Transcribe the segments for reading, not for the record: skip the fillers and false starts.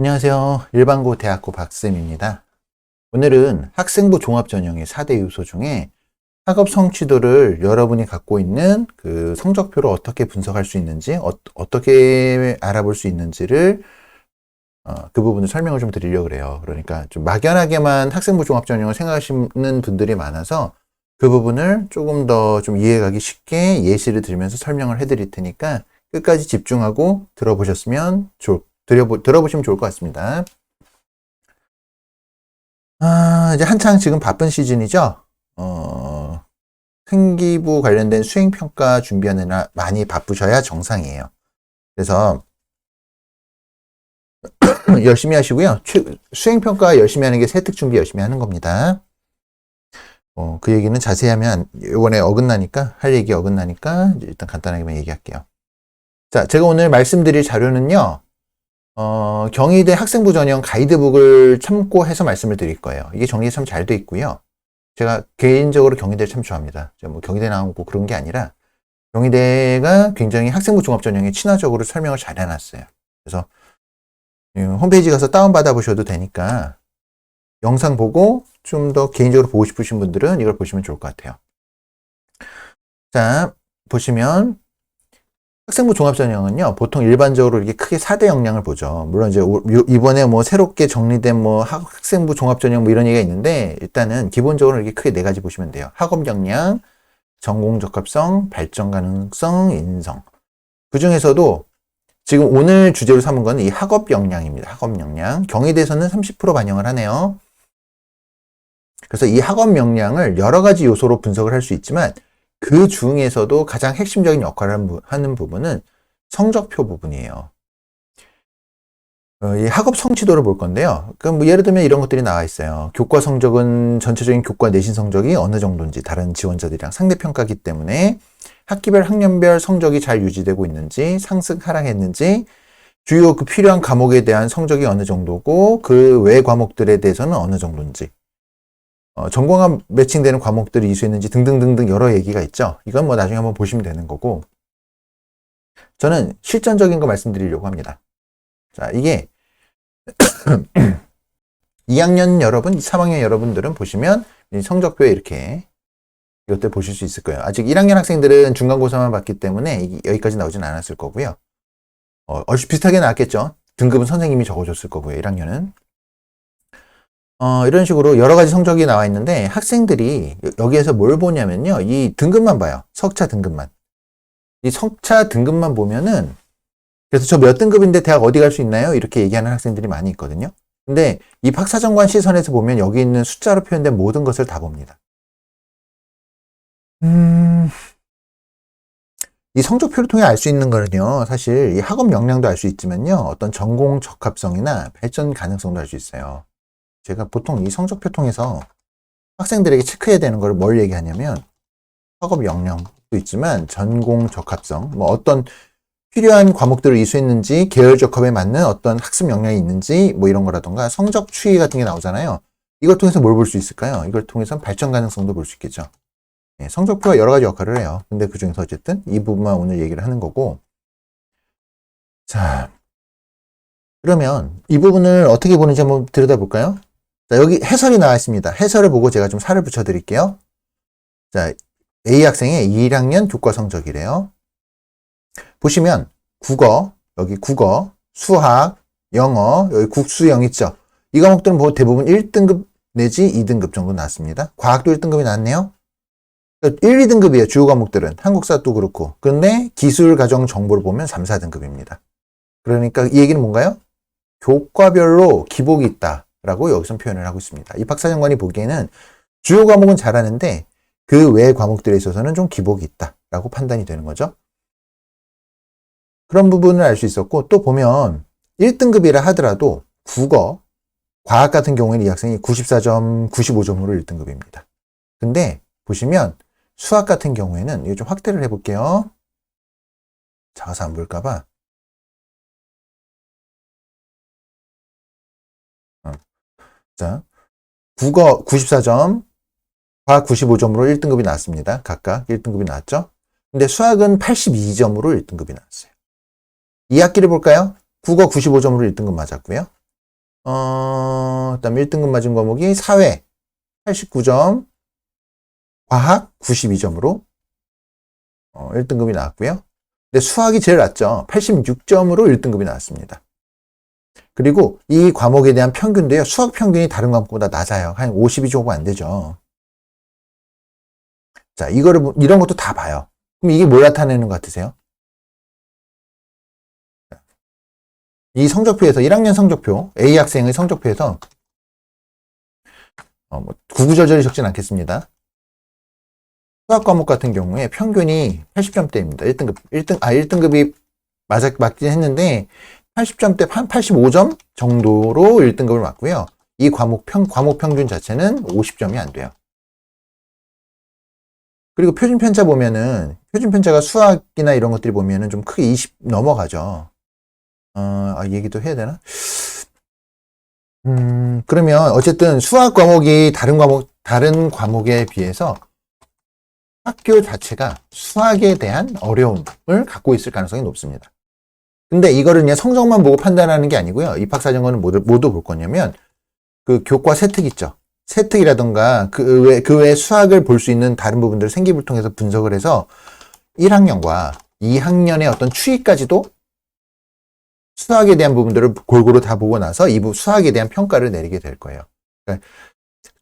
안녕하세요. 일반고 대학고 박쌤입니다. 오늘은 학생부 종합전형의 4대 요소 중에 학업 성취도를 여러분이 갖고 있는 그 성적표를 어떻게 분석할 수 있는지, 어떻게 알아볼 수 있는지를 그 부분을 설명을 좀 드리려고 그래요. 그러니까 좀 막연하게만 학생부 종합전형을 생각하시는 분들이 많아서 그 부분을 조금 더 좀 이해가기 쉽게 예시를 들면서 설명을 해드릴 테니까 끝까지 집중하고 들어보시면 좋을 것 같습니다. 이제 한창 지금 바쁜 시즌이죠. 생기부 관련된 수행평가 준비하느라 많이 바쁘셔야 정상이에요. 그래서 열심히 하시고요. 수행평가 열심히 하는 게 세특 준비 열심히 하는 겁니다. 그 얘기는 자세히 하면 이번에 어긋나니까, 할 얘기 어긋나니까 일단 간단하게만 얘기할게요. 자, 제가 오늘 말씀드릴 자료는요. 경희대 학생부 전형 가이드북을 참고해서 말씀을 드릴 거예요. 이게 정리 참 잘 돼 있고요. 제가 개인적으로 경희대를 참 좋아합니다. 제가 뭐 경희대 나오고 그런 게 아니라 경희대가 굉장히 학생부 종합전형에 친화적으로 설명을 잘 해놨어요. 그래서 홈페이지 가서 다운받아 보셔도 되니까 영상 보고 좀 더 개인적으로 보고 싶으신 분들은 이걸 보시면 좋을 것 같아요. 자, 보시면 학생부 종합전형은요, 보통 일반적으로 이렇게 크게 4대 역량을 보죠. 물론 이제 이번에 뭐 새롭게 정리된 뭐 학생부 종합전형 뭐 이런 얘기가 있는데, 일단은 기본적으로 이렇게 크게 4가지 보시면 돼요. 학업 역량, 전공 적합성, 발전 가능성, 인성. 그 중에서도 지금 오늘 주제로 삼은 건 이 학업 역량입니다. 학업 역량. 경희대에서는 30% 반영을 하네요. 그래서 이 학업 역량을 여러 가지 요소로 분석을 할 수 있지만, 그 중에서도 가장 핵심적인 역할을 하는 부분은 성적표 부분이에요. 이 학업 성취도를 볼 건데요. 그럼 뭐 예를 들면 이런 것들이 나와 있어요. 교과 성적은 전체적인 교과 내신 성적이 어느 정도인지 다른 지원자들이랑 상대평가기 때문에 학기별 학년별 성적이 잘 유지되고 있는지, 상승 하락했는지, 주요 그 필요한 과목에 대한 성적이 어느 정도고 그 외 과목들에 대해서는 어느 정도인지, 전공과 매칭되는 과목들이 이수했는지 등등등등 여러 얘기가 있죠. 이건 뭐 나중에 한번 보시면 되는 거고, 저는 실전적인 거 말씀드리려고 합니다. 자, 이게 2학년 여러분, 3학년 여러분들은 보시면 성적표에 이렇게 이것들 보실 수 있을 거예요. 아직 1학년 학생들은 중간고사만 봤기 때문에 여기까지 나오진 않았을 거고요. 얼추 비슷하게 나왔겠죠. 등급은 선생님이 적어줬을 거고요, 1학년은. 이런 식으로 여러 가지 성적이 나와 있는데 학생들이 여기에서 뭘 보냐면요. 이 등급만 봐요. 석차 등급만. 이 석차 등급만 보면은 그래서 저 몇 등급인데 대학 어디 갈 수 있나요? 이렇게 얘기하는 학생들이 많이 있거든요. 근데 이 박사정관 시선에서 보면 여기 있는 숫자로 표현된 모든 것을 다 봅니다. 이 성적표를 통해 알 수 있는 거는요. 사실 이 학업 역량도 알 수 있지만요. 어떤 전공 적합성이나 발전 가능성도 알 수 있어요. 제가 보통 이 성적표 통해서 학생들에게 체크해야 되는 걸 뭘 얘기하냐면 학업 역량도 있지만 전공 적합성, 뭐 어떤 필요한 과목들을 이수했는지 계열 적합에 맞는 어떤 학습 역량이 있는지 뭐 이런 거라던가 성적 추이 같은 게 나오잖아요. 이걸 통해서 뭘 볼 수 있을까요? 이걸 통해서 발전 가능성도 볼 수 있겠죠. 성적표가 여러 가지 역할을 해요. 근데 그 중에서 어쨌든 이 부분만 오늘 얘기를 하는 거고. 자, 그러면 이 부분을 어떻게 보는지 한번 들여다볼까요? 자, 여기 해설이 나와 있습니다. 해설을 보고 제가 좀 살을 붙여 드릴게요. 자, A 학생의 1학년 교과 성적이래요. 보시면 국어, 여기 국어, 수학, 영어, 여기 국수영 있죠. 이 과목들은 뭐 대부분 1등급 내지 2등급 정도 나왔습니다. 과학도 1등급이 나왔네요. 1, 2등급이에요. 주요 과목들은. 한국사도 그렇고. 그런데 기술, 가정, 정보를 보면 3, 4등급입니다. 그러니까 이 얘기는 뭔가요? 교과별로 기복이 있다라고 여기서 표현을 하고 있습니다. 이 박사장관이 보기에는 주요 과목은 잘하는데 그 외 과목들에 있어서는 좀 기복이 있다라고 판단이 되는 거죠. 그런 부분을 알 수 있었고, 또 보면 1등급이라 하더라도 국어, 과학 같은 경우에는 이 학생이 94점, 95점으로 1등급입니다. 근데 보시면 수학 같은 경우에는 이거 좀 확대를 해볼게요. 작아서 안 보일까봐. 자, 국어 94점, 과학 95점으로 1등급이 나왔습니다. 각각 1등급이 나왔죠. 근데 수학은 82점으로 1등급이 나왔어요. 2학기를 볼까요? 국어 95점으로 1등급 맞았고요. 그다음에 1등급 맞은 과목이 사회 89점, 과학 92점으로 1등급이 나왔고요. 근데 수학이 제일 낮죠. 86점으로 1등급이 나왔습니다. 그리고 이 과목에 대한 평균도요. 수학 평균이 다른 과목보다 낮아요. 한 50이 조금 안 되죠. 자, 이런 것도 다 봐요. 그럼 이게 뭘 나타내는 것 같으세요? 이 성적표에서 1학년 성적표, A 학생의 성적표에서 구구절절히 적진 않겠습니다. 수학 과목 같은 경우에 평균이 80점대입니다. 1등급이 맞긴 했는데 80점대 한 85점 정도로 1등급을 맞고요. 이 과목 평균 자체는 50점이 안 돼요. 그리고 표준 편차 보면은 표준 편차가 수학이나 이런 것들이 보면은 좀 크게 20 넘어가죠. 얘기도 해야 되나? 그러면 어쨌든 수학 과목이 다른 과목에 비해서 학교 자체가 수학에 대한 어려움을 갖고 있을 가능성이 높습니다. 근데 이거를 그냥 성적만 보고 판단하는 게 아니고요. 입학사정관은 모두 볼 거냐면 그 교과 세특 있죠. 세특이라던가 그 외에 수학을 볼 수 있는 다른 부분들을 생기부를 통해서 분석을 해서 1학년과 2학년의 어떤 추이까지도 수학에 대한 부분들을 골고루 다 보고 나서 수학에 대한 평가를 내리게 될 거예요. 그러니까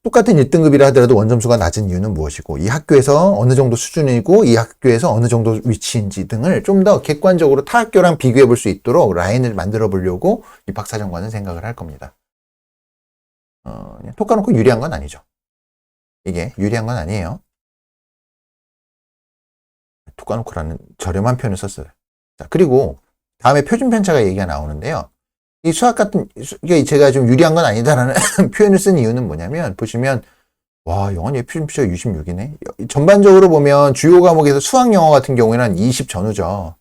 똑같은 1등급이라 하더라도 원점수가 낮은 이유는 무엇이고, 이 학교에서 어느 정도 수준이고, 이 학교에서 어느 정도 위치인지 등을 좀 더 객관적으로 타 학교랑 비교해 볼 수 있도록 라인을 만들어 보려고 입학사정관은 생각을 할 겁니다. 톡 까놓고 유리한 건 아니죠. 이게 유리한 건 아니에요. 톡 까놓고라는 저렴한 표현을 썼어요. 자, 그리고 다음에 표준 편차가 얘기가 나오는데요. 이 수학 같은, 이게 제가 좀 유리한 건 아니다라는 표현을 쓴 이유는 뭐냐면, 보시면, 와, 영어 표준 편차가 66이네? 전반적으로 보면 주요 과목에서 수학 영어 같은 경우에는 한 20 전후죠.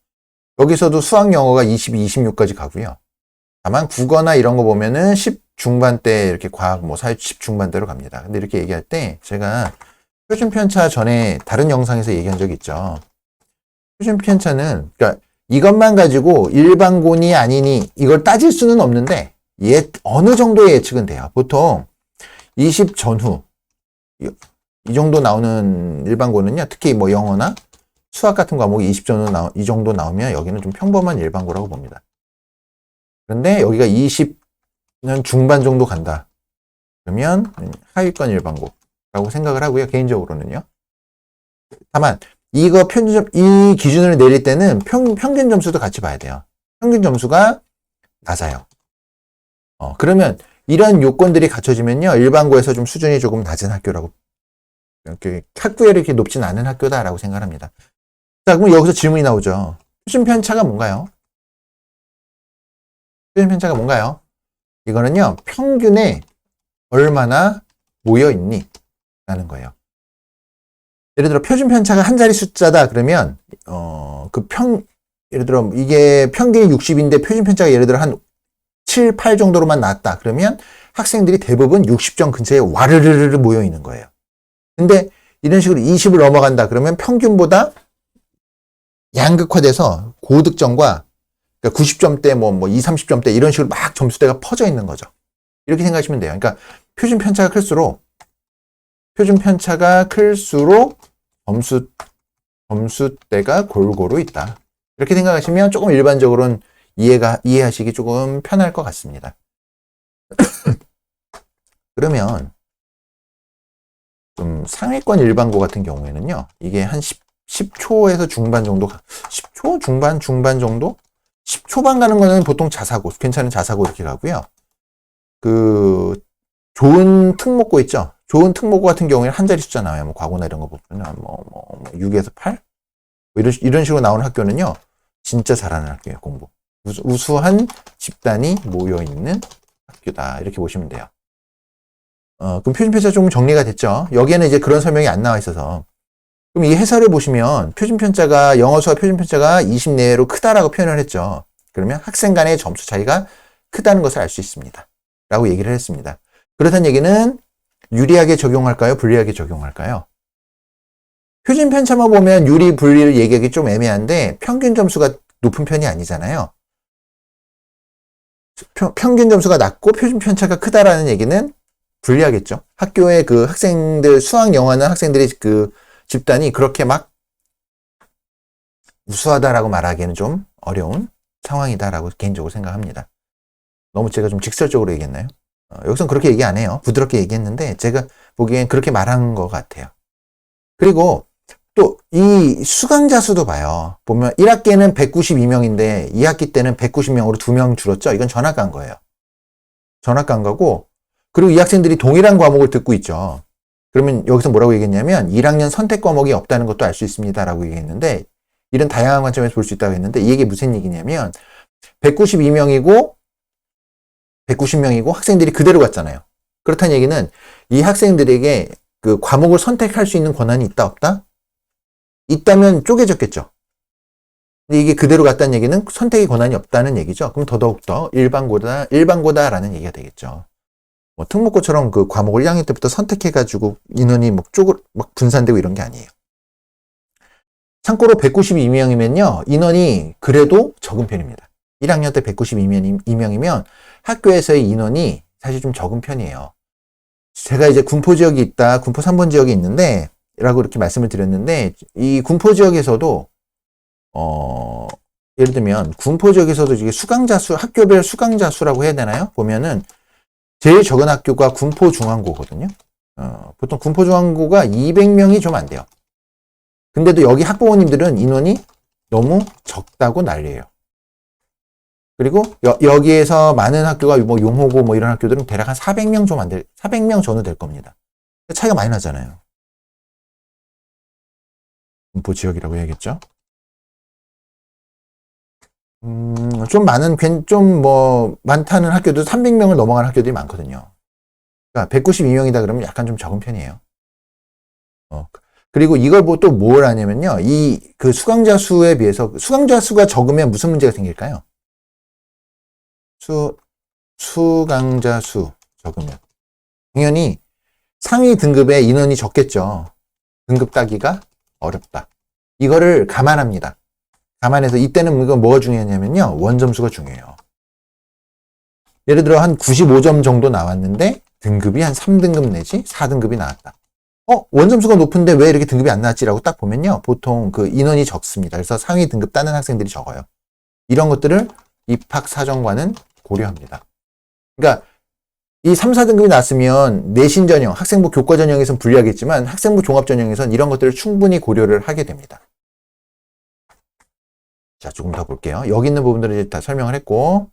여기서도 수학 영어가 22, 26까지 가고요. 다만 국어나 이런 거 보면은 10 중반대, 이렇게 과학, 사회 10 중반대로 갑니다. 근데 이렇게 얘기할 때, 제가 표준 편차 전에 다른 영상에서 얘기한 적이 있죠. 표준 편차는, 그러니까 이것만 가지고 일반고니 아니니 이걸 따질 수는 없는데 어느 정도의 예측은 돼요. 보통 20 전후 이 정도 나오는 일반고는요. 특히 영어나 수학 같은 과목이 20 전후 이 정도 나오면 여기는 좀 평범한 일반고라고 봅니다. 그런데 여기가 20년 중반 정도 간다. 그러면 하위권 일반고라고 생각을 하고요. 개인적으로는요. 다만 이 기준을 내릴 때는 평균 점수도 같이 봐야 돼요. 평균 점수가 낮아요. 그러면 이런 요건들이 갖춰지면요. 일반고에서 좀 수준이 조금 낮은 학교라고, 이렇게 학구열이 이렇게 높진 않은 학교다라고 생각합니다. 자, 그럼 여기서 질문이 나오죠. 표준 편차가 뭔가요? 표준 편차가 뭔가요? 이거는요. 평균에 얼마나 모여 있니? 라는 거예요. 예를 들어 표준 편차가 한 자리 숫자다 그러면 예를 들어 이게 평균이 60인데 표준 편차가 예를 들어 한 7, 8 정도로만 나왔다 그러면 학생들이 대부분 60점 근처에 와르르르 모여 있는 거예요. 근데 이런 식으로 20을 넘어간다 그러면 평균보다 양극화돼서 고득점과, 그러니까 90점대 2, 30점대 이런 식으로 막 점수대가 퍼져 있는 거죠. 이렇게 생각하시면 돼요. 그러니까 표준 편차가 클수록 점수대가 골고루 있다. 이렇게 생각하시면 조금 일반적으로는 이해하시기 조금 편할 것 같습니다. 그러면 좀 상위권 일반고 같은 경우에는요. 이게 한 10초에서 중반 정도, 10초? 중반 정도? 10초반 가는 거는 보통 괜찮은 자사고 이렇게 가고요. 좋은 특목고 있죠? 좋은 특목고 같은 경우에는 한 자리 숫자 나와요. 과거나 이런 거 보면 6에서 8? 이런 식으로 나오는 학교는요. 진짜 잘하는 학교예요, 공부. 우수한 집단이 모여있는 학교다. 이렇게 보시면 돼요. 그럼 표준 편차 조금 정리가 됐죠? 여기에는 이제 그런 설명이 안 나와 있어서. 그럼 이 해설을 보시면 영어 수학 표준 편차가 20 내외로 크다라고 표현을 했죠. 그러면 학생 간의 점수 차이가 크다는 것을 알 수 있습니다. 라고 얘기를 했습니다. 그렇다는 얘기는 유리하게 적용할까요? 불리하게 적용할까요? 표준 편차만 보면 유리, 불리를 얘기하기 좀 애매한데 평균 점수가 높은 편이 아니잖아요. 평균 점수가 낮고 표준 편차가 크다라는 얘기는 불리하겠죠. 학교에 그 학생들, 수학 영어하는 학생들의 그 집단이 그렇게 막 우수하다라고 말하기에는 좀 어려운 상황이다라고 개인적으로 생각합니다. 너무 제가 좀 직설적으로 얘기했나요? 여기선 그렇게 얘기 안 해요. 부드럽게 얘기했는데 제가 보기엔 그렇게 말한 것 같아요. 그리고 또 이 수강자 수도 봐요. 보면 1학기에는 192명인데 2학기 때는 190명으로 2명 줄었죠. 이건 전학 간 거예요. 전학 간 거고, 그리고 이 학생들이 동일한 과목을 듣고 있죠. 그러면 여기서 뭐라고 얘기했냐면 1학년 선택 과목이 없다는 것도 알 수 있습니다라고 얘기했는데, 이런 다양한 관점에서 볼 수 있다고 했는데, 이게 무슨 얘기냐면 192명이고 190명이고 학생들이 그대로 갔잖아요. 그렇다는 얘기는 이 학생들에게 그 과목을 선택할 수 있는 권한이 있다 없다? 있다면 쪼개졌겠죠. 근데 이게 그대로 갔다는 얘기는 선택의 권한이 없다는 얘기죠. 그럼 더더욱더 일반고다라는 얘기가 되겠죠. 뭐 특목고처럼 그 과목을 1학년 때부터 선택해가지고 인원이 막 분산되고 이런 게 아니에요. 참고로 192명이면요, 인원이 그래도 적은 편입니다. 1학년 때 192명이면 학교에서의 인원이 사실 좀 적은 편이에요. 제가 이제 군포 지역이 있다, 군포 3번 지역이 있는데, 라고 이렇게 말씀을 드렸는데, 이 군포 지역에서도, 예를 들면, 군포 지역에서도 이게 수강자 수, 학교별 수강자 수라고 해야 되나요? 보면은, 제일 적은 학교가 군포중앙고거든요. 보통 군포중앙고가 200명이 좀 안 돼요. 근데도 여기 학부모님들은 인원이 너무 적다고 난리예요. 그리고 여기에서 많은 학교가 뭐 용호고 뭐 이런 학교들은 대략 한 400명 좀 안 될, 400명 전후 될 겁니다. 차이가 많이 나잖아요. 군포 지역이라고 해야겠죠. 좀 많다는 학교도 300명을 넘어가는 학교들이 많거든요. 그러니까 192명이다 그러면 약간 좀 적은 편이에요. 그리고 이걸 또 뭘 하냐면요. 그 수강자 수에 비해서, 수강자 수가 적으면 무슨 문제가 생길까요? 수강자 수 적으면. 당연히 상위 등급의 인원이 적겠죠. 등급 따기가 어렵다. 이거를 감안합니다. 감안해서 이때는 이건 뭐가 중요하냐면요. 원점수가 중요해요. 예를 들어 한 95점 정도 나왔는데 등급이 한 3등급 내지 4등급이 나왔다. 원점수가 높은데 왜 이렇게 등급이 안 나왔지라고 딱 보면요. 보통 그 인원이 적습니다. 그래서 상위 등급 따는 학생들이 적어요. 이런 것들을 입학사정관은 고려합니다. 그러니까 이 3, 4등급이 났으면 내신 전형, 학생부 교과 전형에서는 불리하겠지만 학생부 종합 전형에서는 이런 것들을 충분히 고려를 하게 됩니다. 자, 조금 더 볼게요. 여기 있는 부분들을 이제 다 설명을 했고,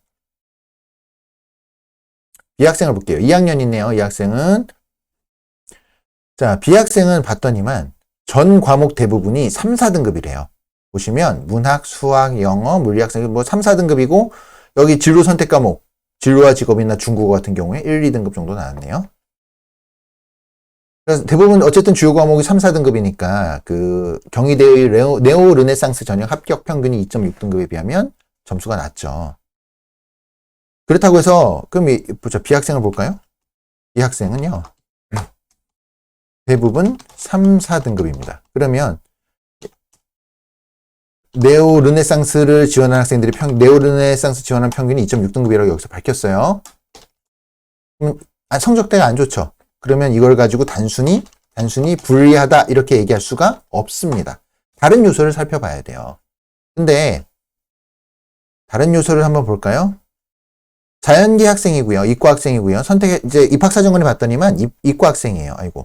B학생을 볼게요. 2학년이네요. 이 학생은. 자, B학생은 봤더니만 전 과목 대부분이 3, 4등급이래요. 보시면 문학, 수학, 영어, 물리학생 뭐 3, 4등급이고 여기 진로 선택 과목, 진로와 직업이나 중국어 같은 경우에 1, 2등급 정도 나왔네요. 그래서 대부분 어쨌든 주요 과목이 3, 4등급이니까 그 경희대의 네오 르네상스 전형 합격 평균이 2.6등급에 비하면 점수가 낮죠. 그렇다고 해서 그럼 B학생을 볼까요? 이 학생은요. 대부분 3, 4등급입니다. 그러면 네오 르네상스를 지원한 학생들이 네오 르네상스 지원한 평균이 2.6등급이라고 여기서 밝혔어요. 성적대가 안 좋죠. 그러면 이걸 가지고 단순히 불리하다 이렇게 얘기할 수가 없습니다. 다른 요소를 살펴봐야 돼요. 근데 다른 요소를 한번 볼까요? 자연계 학생이고요. 이과 학생이고요. 이제 입학사정관을 봤더니만 이과 학생이에요. 아이고.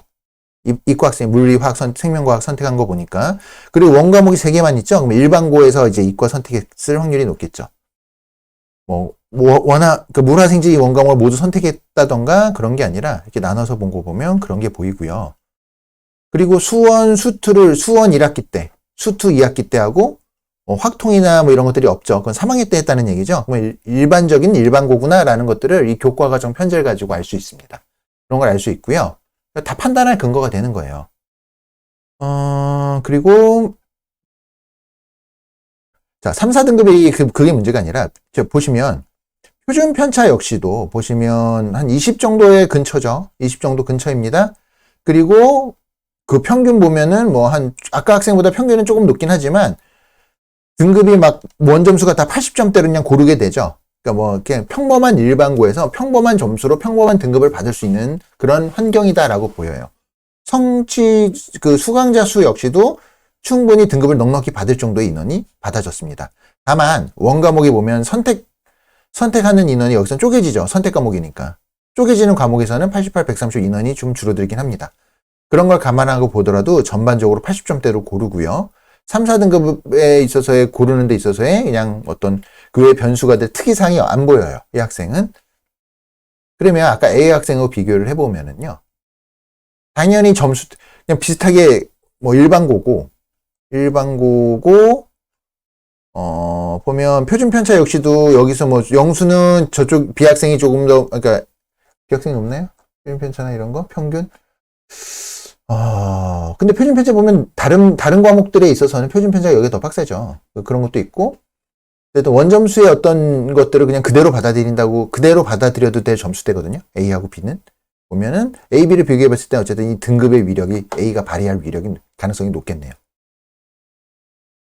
이과 학생, 물리, 화학, 생명과학 선택한 거 보니까. 그리고 원과목이 3개만 있죠? 그럼 일반고에서 이제 이과 선택했을 확률이 높겠죠. 물화생지 원과목을 모두 선택했다던가 그런 게 아니라 이렇게 나눠서 본 거 보면 그런 게 보이고요. 그리고 수원 1학기 때, 수투 2학기 때 하고, 확통이나 뭐 이런 것들이 없죠. 그건 3학기 때 했다는 얘기죠. 그러면 일반적인 일반고구나라는 것들을 이 교과과정 편제를 가지고 알 수 있습니다. 그런 걸 알 수 있고요. 다 판단할 근거가 되는 거예요. 그리고, 자, 3, 4등급이 그게 문제가 아니라, 보시면, 표준 편차 역시도 보시면 한 20 정도의 근처죠. 20 정도 근처입니다. 그리고 그 평균 보면은 아까 학생보다 평균은 조금 높긴 하지만, 등급이 막 원점수가 다 80점대로 그냥 고르게 되죠. 그러니까 뭐 그냥 평범한 일반고에서 평범한 점수로 평범한 등급을 받을 수 있는 그런 환경이다라고 보여요. 그 수강자 수 역시도 충분히 등급을 넉넉히 받을 정도의 인원이 받아졌습니다. 다만 원 과목에 보면 선택하는 인원이 여기서 쪼개지죠. 선택 과목이니까. 쪼개지는 과목에서는 88, 130 인원이 좀 줄어들긴 합니다. 그런 걸 감안하고 보더라도 전반적으로 80점대로 고르고요. 3, 4등급에 있어서의 고르는 데 있어서의 그냥 어떤 그 외 변수가 될 특이사항이 안 보여요. 이 학생은. 그러면 아까 A 학생하고 비교를 해보면은요. 당연히 점수 그냥 비슷하게 뭐 일반고고 보면 표준 편차 역시도 여기서 뭐 영수는 저쪽 B 학생이 조금 더 그러니까 B 학생이 높나요? 표준 편차나 이런 거 평균 근데 표준 편차 보면 다른 과목들에 있어서는 표준 편차가 여기 더 빡세죠. 그런 것도 있고 그래도 원점수의 어떤 것들을 그냥 그대로 받아들여도 될 점수대거든요. A하고 B는 보면은 A, B를 비교해 봤을 때 어쨌든 이 등급의 위력이 A가 발휘할 위력이 가능성이 높겠네요.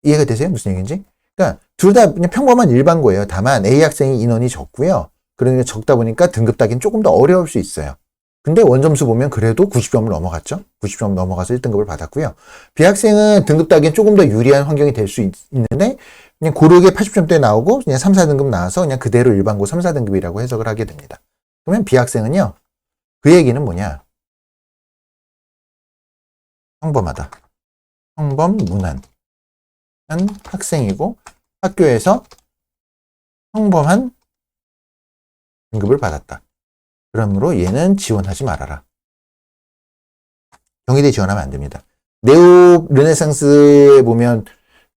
이해가 되세요? 무슨 얘기인지? 그러니까 둘 다 그냥 평범한 일반고예요. 다만 A 학생이 인원이 적고요. 그러니까 적다 보니까 등급 따기는 조금 더 어려울 수 있어요. 근데 원점수 보면 그래도 90점을 넘어갔죠. 90점 넘어가서 1등급을 받았고요. B 학생은 등급 따기엔 조금 더 유리한 환경이 될 수 있는데 그냥 고르게 80점대 나오고 그냥 3, 4등급 나와서 그냥 그대로 일반고 3, 4등급이라고 해석을 하게 됩니다. 그러면 B 학생은요. 그 얘기는 뭐냐? 평범하다. 평범 무난한 학생이고 학교에서 평범한 등급을 받았다. 그러므로 얘는 지원하지 말아라. 경희대 지원하면 안 됩니다. 네오 르네상스에 보면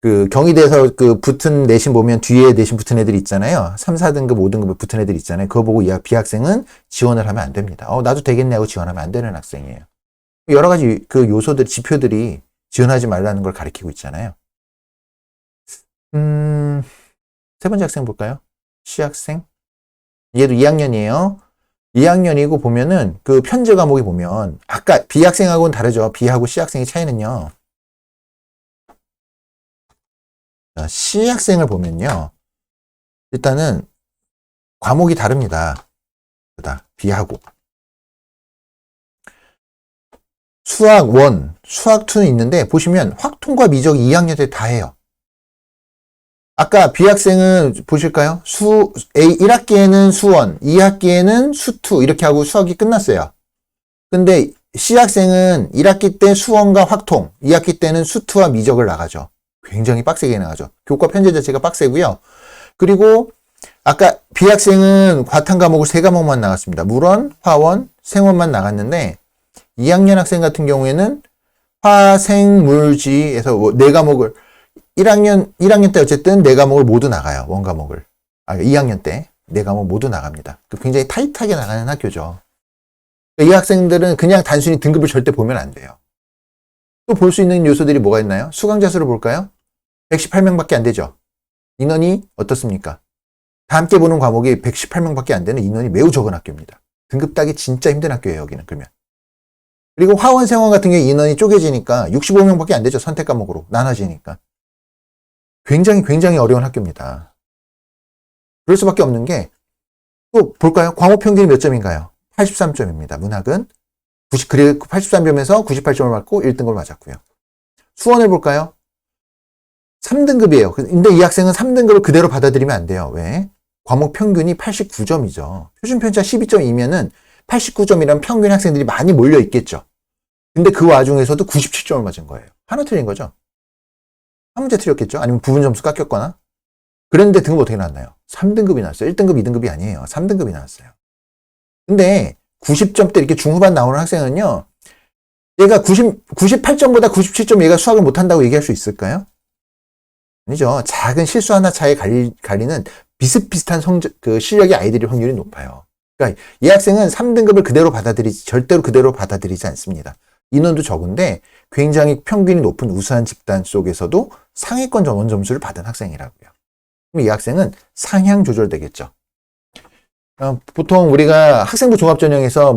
그 경희대에서 그 붙은 내신 보면 뒤에 내신 붙은 애들 있잖아요. 3, 4등급, 5등급 붙은 애들 있잖아요. 그거 보고 이 B 학생은 지원을 하면 안 됩니다. 나도 되겠네 하고 지원하면 안 되는 학생이에요. 여러 가지 그 요소들, 지표들이 지원하지 말라는 걸 가리키고 있잖아요. 세 번째 학생 볼까요? C 학생. 얘도 2학년이에요. 2학년이고 보면은 그 편제 과목에 보면 아까 B 학생하고는 다르죠. B하고 C 학생의 차이는요. C 학생을 보면요. 일단은 과목이 다릅니다. B하고. 수학 1, 수학 2는 있는데 보시면 확통과 미적이 2학년 때 다 해요. 아까 B 학생은 보실까요? 1학기에는 수원, 2학기에는 수2 이렇게 하고 수학이 끝났어요. 근데 C 학생은 1학기 때 수원과 확통, 2학기 때는 수2와 미적을 나가죠. 굉장히 빡세게 나가죠. 교과 편제 자체가 빡세고요. 그리고 아까 B 학생은 과탐 과목을 3과목만 나갔습니다. 물원, 화원, 생원만 나갔는데 2학년 학생 같은 경우에는 화, 생, 물, 지에서 4과목을 1학년 때 어쨌든 4과목을 모두 나가요. 원과목을. 2학년 때 4과목 모두 나갑니다. 굉장히 타이트하게 나가는 학교죠. 이 학생들은 그냥 단순히 등급을 절대 보면 안 돼요. 또 볼 수 있는 요소들이 뭐가 있나요? 수강자 수를 볼까요? 118명밖에 안 되죠. 인원이 어떻습니까? 다 함께 보는 과목이 118명밖에 안 되는 인원이 매우 적은 학교입니다. 등급 따기 진짜 힘든 학교예요, 여기는 그러면. 그리고 화원, 생원 같은 경우에 인원이 쪼개지니까 65명밖에 안 되죠. 선택 과목으로 나눠지니까. 굉장히 어려운 학교입니다. 그럴 수밖에 없는 게 또 볼까요? 과목 평균이 몇 점인가요? 83점입니다. 문학은 83점에서 98점을 맞고 1등급을 맞았고요. 수원을 볼까요? 3등급이에요. 근데 이 학생은 3등급을 그대로 받아들이면 안 돼요. 왜? 과목 평균이 89점이죠. 표준 편차 12점이면은 89점이란 평균 학생들이 많이 몰려 있겠죠. 근데 그 와중에서도 97점을 맞은 거예요. 하나 틀린 거죠. 한 문제 틀렸겠죠? 아니면 부분 점수 깎였거나. 그랬는데 등급 어떻게 나왔나요? 3등급이 나왔어요. 1등급, 2등급이 아니에요. 3등급이 나왔어요. 근데 90점대 이렇게 중후반 나오는 학생은요. 얘가 98점보다 97점 얘가 수학을 못한다고 얘기할 수 있을까요? 아니죠. 작은 실수 하나 차에 갈리는 비슷비슷한 실력의 아이들이 확률이 높아요. 그러니까 이 학생은 3등급을 절대로 그대로 받아들이지 않습니다. 인원도 적은데 굉장히 평균이 높은 우수한 집단 속에서도 상위권 전원 점수를 받은 학생이라고요. 그럼 이 학생은 상향 조절되겠죠. 보통 우리가 학생부 종합전형에서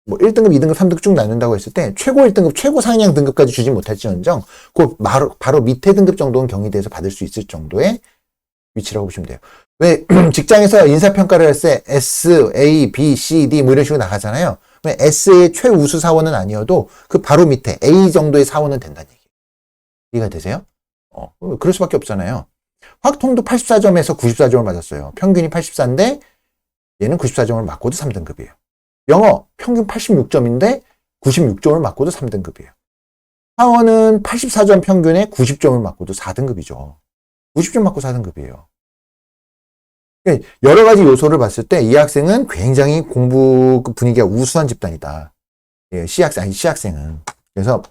1등급, 2등급, 3등급 쭉 나눈다고 했을 때 최고 1등급, 최고 상향 등급까지 주지 못할지언정 그 바로 밑에 등급 정도는 경희대에서 받을 수 있을 정도의 위치라고 보시면 돼요. 왜 직장에서 인사평가를 할 때 S, A, B, C, D 뭐 이런 식으로 나가잖아요. S의 최우수 사원은 아니어도 그 바로 밑에 A 정도의 사원은 된다는 얘기예요. 이해가 되세요? 그럴 수밖에 없잖아요. 확통도 84점에서 94점을 맞았어요. 평균이 84인데 얘는 94점을 맞고도 3등급이에요. 영어 평균 86점인데 96점을 맞고도 3등급이에요. 하원은 84점 평균에 90점을 맞고도 4등급이죠. 90점 맞고 4등급이에요. 여러 가지 요소를 봤을 때 이 학생은 굉장히 공부 분위기가 우수한 집단이다. 예, C학생은. 그래서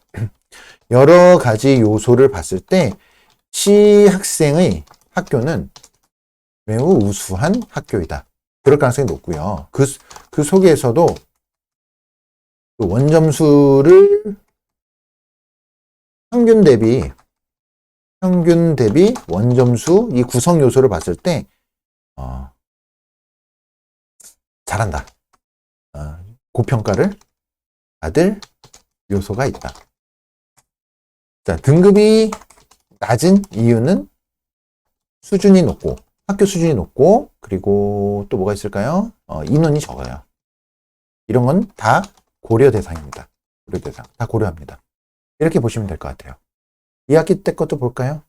여러 가지 요소를 봤을 때 C학생의 학교는 매우 우수한 학교이다. 그럴 가능성이 높고요. 그 속에서도 그 원점수를 평균 대비 원점수 이 구성 요소를 봤을 때 잘한다. 고평가를 받을 요소가 있다. 자, 등급이 낮은 이유는 수준이 높고, 학교 수준이 높고, 그리고 또 뭐가 있을까요? 인원이 적어요. 이런 건 다 고려 대상입니다. 고려 대상. 다 고려합니다. 이렇게 보시면 될 것 같아요. 2학기 때 것도 볼까요?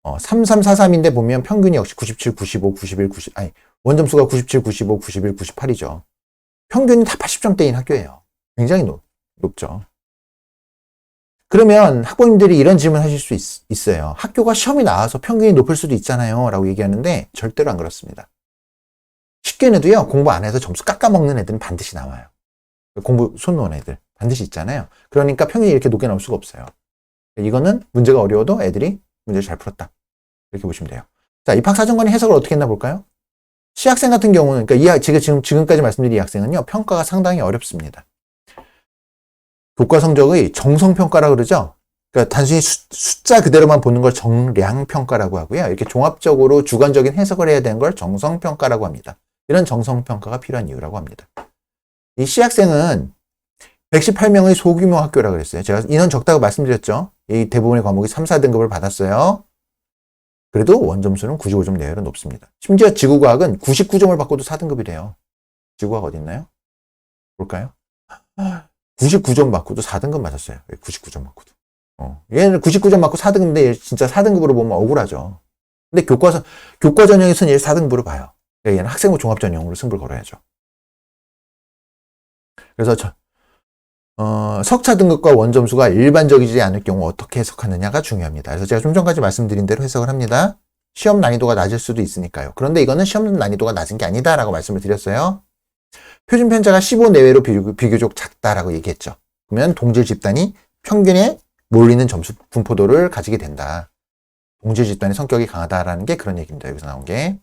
3343인데 보면 평균이 역시 97, 95, 91, 90, 원점수가 97, 95, 91, 98이죠. 평균이 다 80점대인 학교예요. 굉장히 높죠. 그러면 학부모님들이 이런 질문 하실 수 있어요. 학교가 시험이 나와서 평균이 높을 수도 있잖아요. 라고 얘기하는데 절대로 안 그렇습니다. 쉽게 내도요, 공부 안 해서 점수 깎아먹는 애들은 반드시 나와요. 공부 손 놓은 애들 반드시 있잖아요. 그러니까 평균이 이렇게 높게 나올 수가 없어요. 이거는 문제가 어려워도 애들이 문제를 잘 풀었다. 이렇게 보시면 돼요. 자, 입학사정관이 해석을 어떻게 했나 볼까요? C학생 같은 경우는, 그러니까 지금까지 말씀드린 이 학생은요, 평가가 상당히 어렵습니다. 교과 성적의 정성평가라고 그러죠? 그러니까 단순히 숫자 그대로만 보는 걸 정량평가라고 하고요. 이렇게 종합적으로 주관적인 해석을 해야 되는 걸 정성평가라고 합니다. 이런 정성평가가 필요한 이유라고 합니다. 이 C학생은 118명의 소규모 학교라고 그랬어요. 제가 인원 적다고 말씀드렸죠? 이 대부분의 과목이 3, 4등급을 받았어요. 그래도 원점수는 95점 내외로 높습니다. 심지어 지구과학은 99점을 받고도 4등급이래요. 지구과학 어디 있나요? 볼까요? 99점 맞고도 4등급 맞았어요. 99점 맞고도. 얘는 99점 맞고 4등급인데 진짜 4등급으로 보면 억울하죠. 근데 교과 전형에서는 얘를 4등급으로 봐요. 얘는 학생부 종합 전형으로 승부를 걸어야죠. 그래서 석차 등급과 원점수가 일반적이지 않을 경우 어떻게 해석하느냐가 중요합니다. 그래서 제가 좀 전까지 말씀드린 대로 해석을 합니다. 시험 난이도가 낮을 수도 있으니까요. 그런데 이거는 시험 난이도가 낮은 게 아니다라고 말씀을 드렸어요. 표준 편차가 15 내외로 비교적 작다라고 얘기했죠. 그러면 동질 집단이 평균에 몰리는 점수 분포도를 가지게 된다. 동질 집단의 성격이 강하다라는 게 그런 얘기입니다. 여기서 나온 게.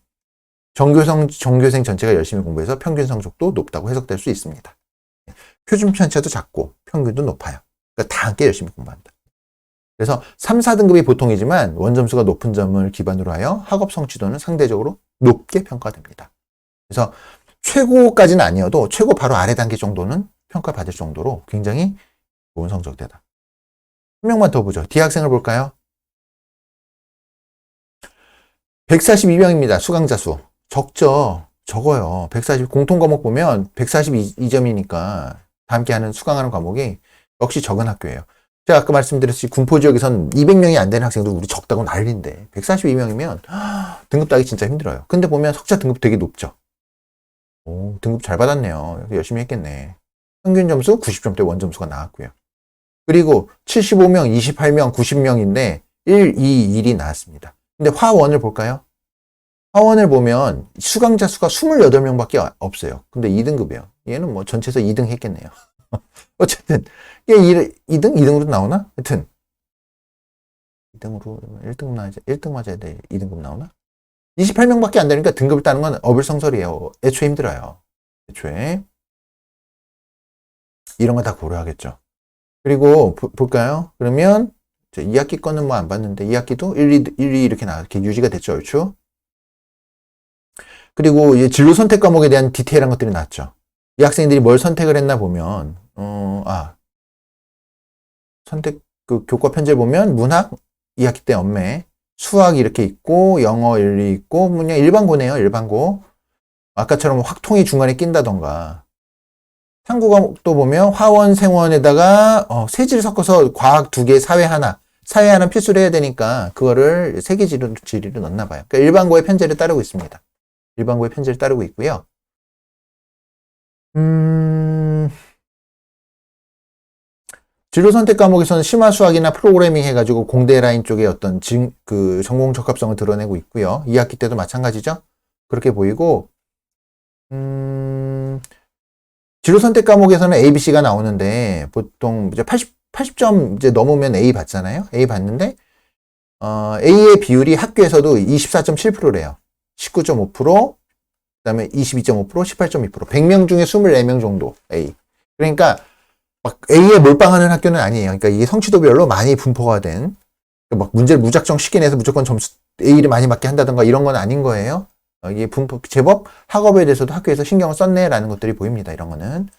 전교생 전체가 열심히 공부해서 평균 성적도 높다고 해석될 수 있습니다. 표준 편차도 작고 평균도 높아요. 그러니까 다 함께 열심히 공부한다. 그래서 3, 4등급이 보통이지만 원점수가 높은 점을 기반으로 하여 학업 성취도는 상대적으로 높게 평가됩니다. 그래서 최고까지는 아니어도 최고 바로 아래 단계 정도는 평가받을 정도로 굉장히 좋은 성적대다. 한 명만 더 보죠. D학생을 볼까요? 142명입니다. 수강자 수. 적어요. 140, 공통과목 보면 142점이니까 다 함께 하는 수강하는 과목이 역시 적은 학교예요. 제가 아까 말씀드렸듯이 군포 지역에선 200명이 안 되는 학생도 우리 적다고 난리인데 142명이면 등급 따기 진짜 힘들어요. 근데 보면 석차 등급 되게 높죠. 오, 등급 잘 받았네요. 열심히 했겠네. 평균 점수 90점대 원점수가 나왔고요. 그리고 75명, 28명, 90명인데 1, 2, 1이 나왔습니다. 근데 화원을 볼까요? 화원을 보면 수강자 수가 28명밖에 없어요. 근데 2등급이에요. 얘는 뭐 전체에서 2등 했겠네요. 어쨌든 얘 2등? 2등으로 나오나? 하여튼 2등으로 1등 맞아야 돼. 2등급 나오나? 28명밖에 안 되니까 등급을 따는 건 어불성설이에요. 애초에 힘들어요. 애초에 이런 거 다 고려하겠죠. 그리고 볼까요? 그러면 2학기 거는 뭐 안 봤는데 2학기도 1, 2 이렇게 이렇게 유지가 됐죠. 얼추. 그리고 이 진로 선택 과목에 대한 디테일한 것들이 나왔죠. 이 학생들이 뭘 선택을 했나 보면 선택 그 교과 편제 보면 문학 2학기 때 엄매, 수학 이렇게 있고, 영어 일리 있고, 그냥 일반고네요, 일반고. 아까처럼 확통이 중간에 낀다던가. 탐구 과목도 보면 화원, 생원에다가 세지를 섞어서 과학 2개, 사회 하나. 사회 하나 필수로 해야 되니까 그거를 세계 지리로 넣나 봐요. 그러니까 일반고의 편제를 따르고 있습니다. 일반고의 편제를 따르고 있고요. 진로 선택 과목에서는 심화 수학이나 프로그래밍 해가지고 공대 라인 쪽에 어떤 전공 적합성을 드러내고 있고요. 2학기 때도 마찬가지죠. 그렇게 보이고, 진로 선택 과목에서는 A, B, C가 나오는데 보통 이제 80점 이제 넘으면 A 받잖아요. A 받는데 A의 비율이 학교에서도 24.7%래요. 19.5%, 그다음에 22.5%, 18.2%. 100명 중에 24명 정도 A. 그러니까 막 A에 몰빵하는 학교는 아니에요. 그러니까 이게 성취도별로 많이 분포가 된, 막 문제를 무작정 쉽게 내서 무조건 점수 A를 많이 맞게 한다던가 이런 건 아닌 거예요. 이게 분포, 제법 학업에 대해서도 학교에서 신경을 썼네라는 것들이 보입니다. 이런 거는.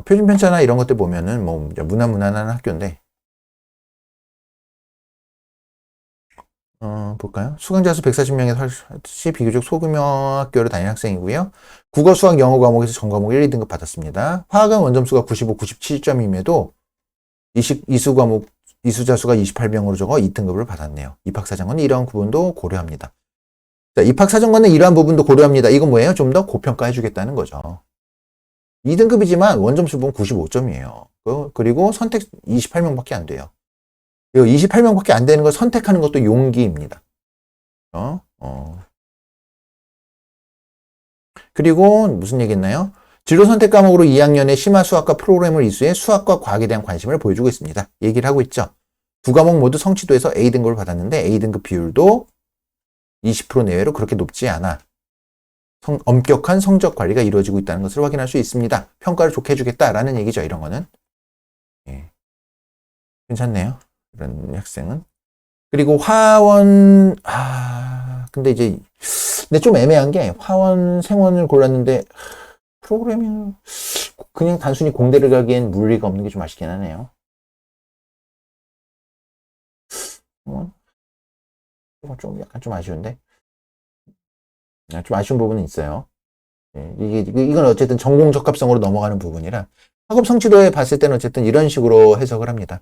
표준 편차나 이런 것들 보면은 뭐 무난한 학교인데. 볼까요? 수강자 수 140명에서 할시 비교적 소규모 학교를 다니는 학생이고요. 국어, 수학, 영어 과목에서 전 과목 1, 2등급 받았습니다. 화학은 원점수가 95, 97점임에도 이수 과목, 이수자 수가 28명으로 적어 2등급을 받았네요. 입학사정관은 이러한 부분도 고려합니다. 자, 입학사정관은 이러한 부분도 고려합니다. 이건 뭐예요? 좀 더 고평가해 주겠다는 거죠. 2등급이지만 원점수 보면 95점이에요. 그리고 선택 28명밖에 안 돼요. 28명밖에 안 되는 걸 선택하는 것도 용기입니다. 그리고 무슨 얘기 했나요? 진로 선택 과목으로 2학년에 심화 수학과 프로그램을 이수해 수학과 과학에 대한 관심을 보여주고 있습니다. 얘기를 하고 있죠. 두 과목 모두 성취도에서 A등급을 받았는데 A등급 비율도 20% 내외로 그렇게 높지 않아. 엄격한 성적 관리가 이루어지고 있다는 것을 확인할 수 있습니다. 평가를 좋게 해주겠다라는 얘기죠. 이런 거는. 예. 괜찮네요. 이런 학생은. 그리고 화원, 근데 이제, 근데 좀 애매한 게 화원, 생원을 골랐는데 프로그래밍 그냥 단순히 공대를 가기엔 물리가 없는 게 좀 아쉽긴 하네요. 좀 약간 좀 아쉬운데. 좀 아쉬운 부분은 있어요. 이건 어쨌든 전공 적합성으로 넘어가는 부분이라 학업 성취도에 봤을 때는 어쨌든 이런 식으로 해석을 합니다.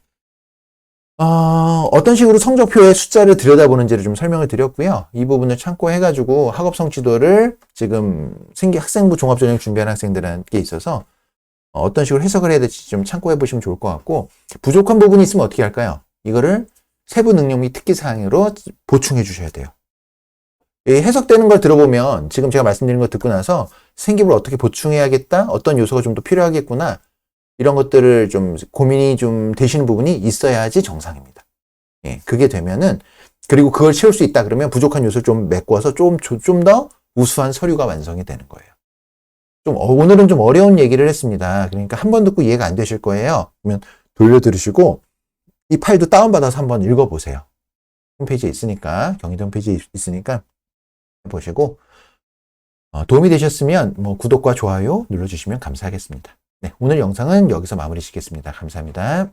어떤 식으로 성적표의 숫자를 들여다보는지를 좀 설명을 드렸고요. 이 부분을 참고해가지고 학업 성취도를 지금 학생부 종합전형 준비하는 학생들에게 있어서 어떤 식으로 해석을 해야 될지 좀 참고해 보시면 좋을 것 같고, 부족한 부분이 있으면 어떻게 할까요? 이거를 세부 능력 및 특기 사항으로 보충해 주셔야 돼요. 해석되는 걸 들어보면 지금 제가 말씀드린 거 듣고 나서 생기부를 어떻게 보충해야겠다, 어떤 요소가 좀 더 필요하겠구나, 이런 것들을 좀 고민이 좀 되시는 부분이 있어야지 정상입니다. 그게 되면은, 그리고 그걸 채울 수 있다 그러면 부족한 요소를 좀 메꿔서 좀 더 우수한 서류가 완성이 되는 거예요. 오늘은 좀 어려운 얘기를 했습니다. 그러니까 한 번 듣고 이해가 안 되실 거예요. 그러면 돌려 들으시고 이 파일도 다운받아서 한번 읽어보세요. 홈페이지에 있으니까, 경희대 홈페이지에 있으니까 보시고, 도움이 되셨으면 구독과 좋아요 눌러주시면 감사하겠습니다. 네, 오늘 영상은 여기서 마무리 짓겠습니다. 감사합니다.